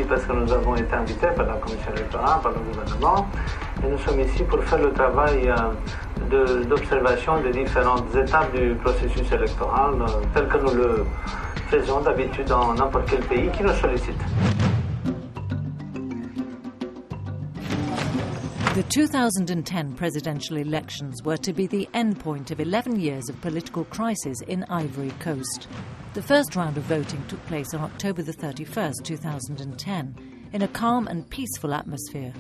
parce que nous avons été invités par la commission électorale, par le gouvernement, et nous sommes ici pour faire le travail d'observation des différentes étapes du processus électoral, tel que nous le faisons d'habitude dans n'importe quel pays qui nous sollicite. The 2010 presidential elections were to be the endpoint of 11 years of political crisis in Ivory Coast. The first round of voting took place on October the 31st, 2010, in a calm and peaceful atmosphere.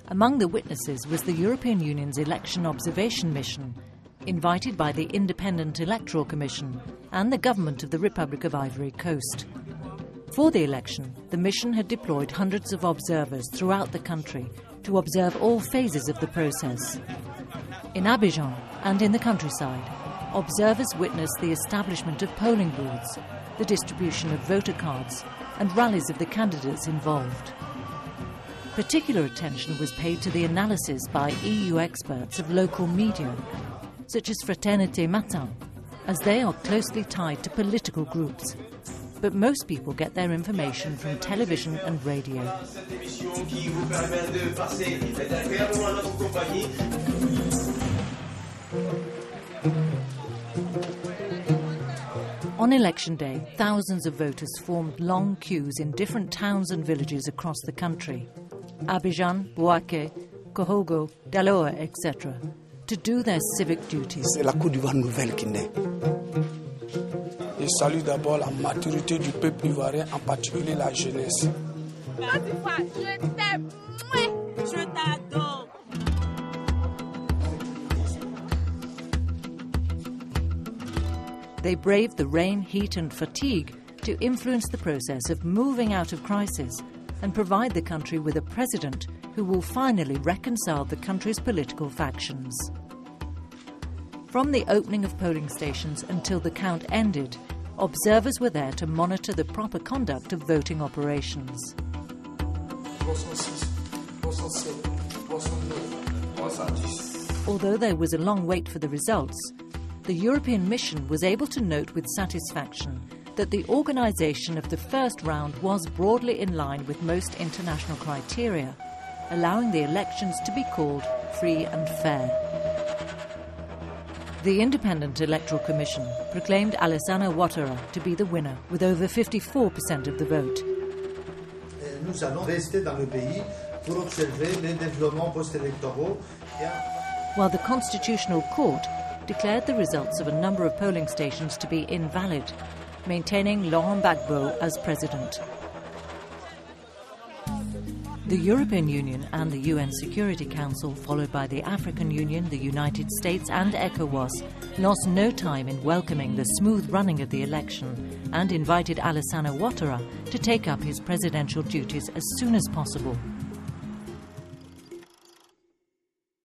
Among the witnesses was the European Union's Election Observation Mission, invited by the Independent Electoral Commission and the government of the Republic of Ivory Coast. For the election, the mission had deployed hundreds of observers throughout the country to observe all phases of the process. In Abidjan and in the countryside, observers witnessed the establishment of polling booths, the distribution of voter cards, and rallies of the candidates involved. Particular attention was paid to the analysis by EU experts of local media, such as Fraternité Matin, as they are closely tied to political groups. But most people get their information from television and radio. On election day, thousands of voters formed long queues in different towns and villages across the country, Abidjan, Bouaké, Kohogo, Daloa, etc., to do their civic duties. C'est la Côte d'Ivoire nouvelle qui naît. Je salue d'abord la maturité du peuple ivoirien, en particulier la jeunesse. Je t'aime, je t'adore. They braved the rain, heat and fatigue to influence the process of moving out of crisis and provide the country with a president who will finally reconcile the country's political factions. From the opening of polling stations until the count ended, observers were there to monitor the proper conduct of voting operations. Although there was a long wait for the results, the European mission was able to note with satisfaction that the organisation of the first round was broadly in line with most international criteria, allowing the elections to be called free and fair. The Independent Electoral Commission proclaimed Alassane Ouattara to be the winner with over 54% of the vote. Nous allons rester dans le pays pour observer les développements post-électoraux. While the Constitutional Court declared the results of a number of polling stations to be invalid, maintaining Laurent Gbagbo as president. The European Union and the UN Security Council, followed by the African Union, the United States and ECOWAS, lost no time in welcoming the smooth running of the election and invited Alassane Ouattara to take up his presidential duties as soon as possible.